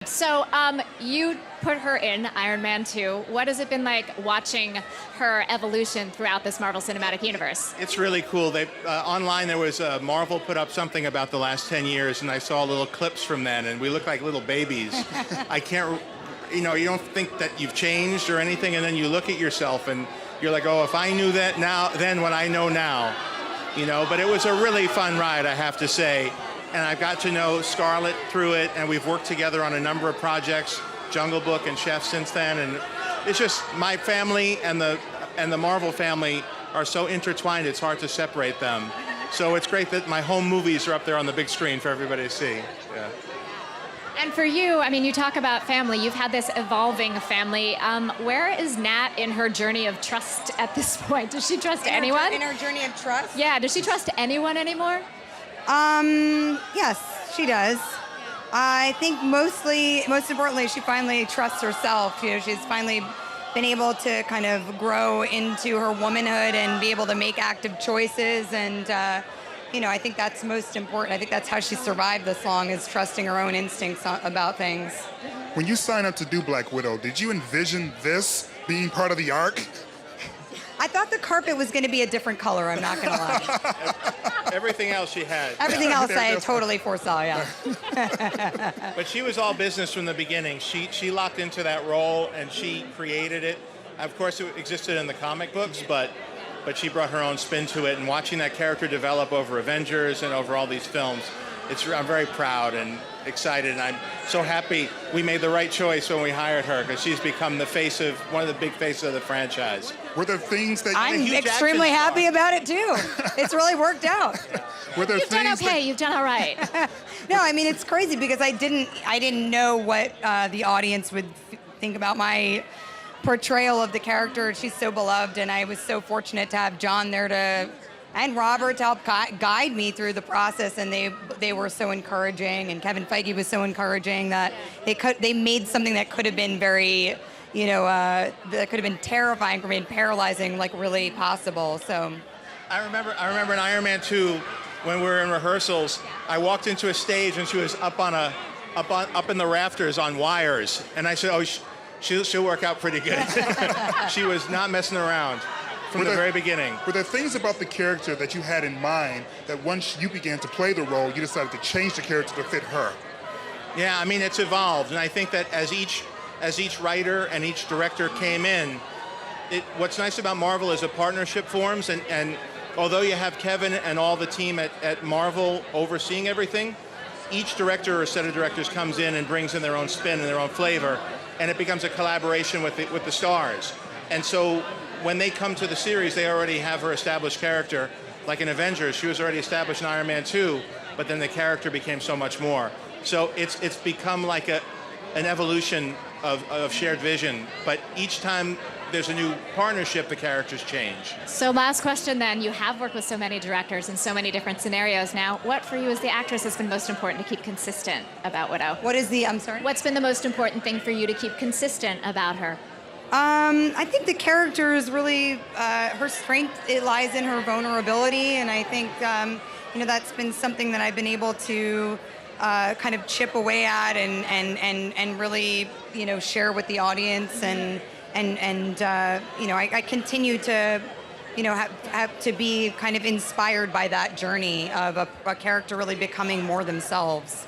So you put her in Iron Man 2. What has it been like watching her evolution throughout this Marvel Cinematic Universe? It's really cool. They online there was Marvel put up something about the last 10 years, and I saw little clips from then, and we look like little babies. I can't, you don't think that you've changed or anything, and then you look at yourself and you're like, oh, if I knew that now, then what I know now, But it was a really fun ride, I have to say. And I got to know Scarlett through it, and we've worked together on a number of projects, Jungle Book and Chef since then. And it's just my family and the Marvel family are so intertwined, it's hard to separate them. So it's great that my home movies are up there on the big screen for everybody to see. Yeah. And for you, you talk about family. You've had this evolving family. Where is Nat in her journey of trust at this point? Does she trust anyone? In her journey of trust? Yeah, does she trust anyone anymore? Yes, she does. I think most importantly, she finally trusts herself. She's finally been able to kind of grow into her womanhood and be able to make active choices. And, I think that's most important. I think that's how she survived this long, is trusting her own instincts about things. When you signed up to do Black Widow, did you envision this being part of the arc? I thought the carpet was going to be a different color, I'm not going to lie. Everything else she had. Everything else I totally foresaw, yeah. But she was all business from the beginning. She locked into that role, and she created it. Of course, it existed in the comic books, but she brought her own spin to it. And watching that character develop over Avengers and over all these films, I'm very proud and excited, and I'm so happy we made the right choice when we hired her, because she's become one of the big faces of the franchise. Were there things that I'm extremely happy about it too. It's really worked out. Were there You've done okay. You've done all right. No, it's crazy because I didn't know what the audience would think about my portrayal of the character. She's so beloved, and I was so fortunate to have John there and Robert to help guide me through the process, and they were so encouraging, and Kevin Feige was so encouraging that they made something that could have been very, that could have been terrifying for me and paralyzing, like really possible. So I remember in Iron Man 2 when we were in rehearsals, I walked into a stage and she was up in the rafters on wires, and I said, oh, she'll work out pretty good. She was not messing around. From the very beginning. Were there things about the character that you had in mind that once you began to play the role, you decided to change the character to fit her? Yeah, it's evolved, and I think that as each writer and each director came in, what's nice about Marvel is a partnership forms, and although you have Kevin and all the team at Marvel overseeing everything, each director or set of directors comes in and brings in their own spin and their own flavor, and it becomes a collaboration with the stars. And so when they come to the series, they already have her established character. Like in Avengers, she was already established in Iron Man 2, but then the character became so much more. So it's become like an evolution of shared vision. But each time there's a new partnership, the characters change. So last question then. You have worked with so many directors in so many different scenarios now. What for you as the actress has been most important to keep consistent about Widow? I'm sorry? What's been the most important thing for you to keep consistent about her? I think the character is really, her strength, it lies in her vulnerability, and I think, that's been something that I've been able to kind of chip away at and really, share with the audience, and I continue to, have to be kind of inspired by that journey of a character really becoming more themselves.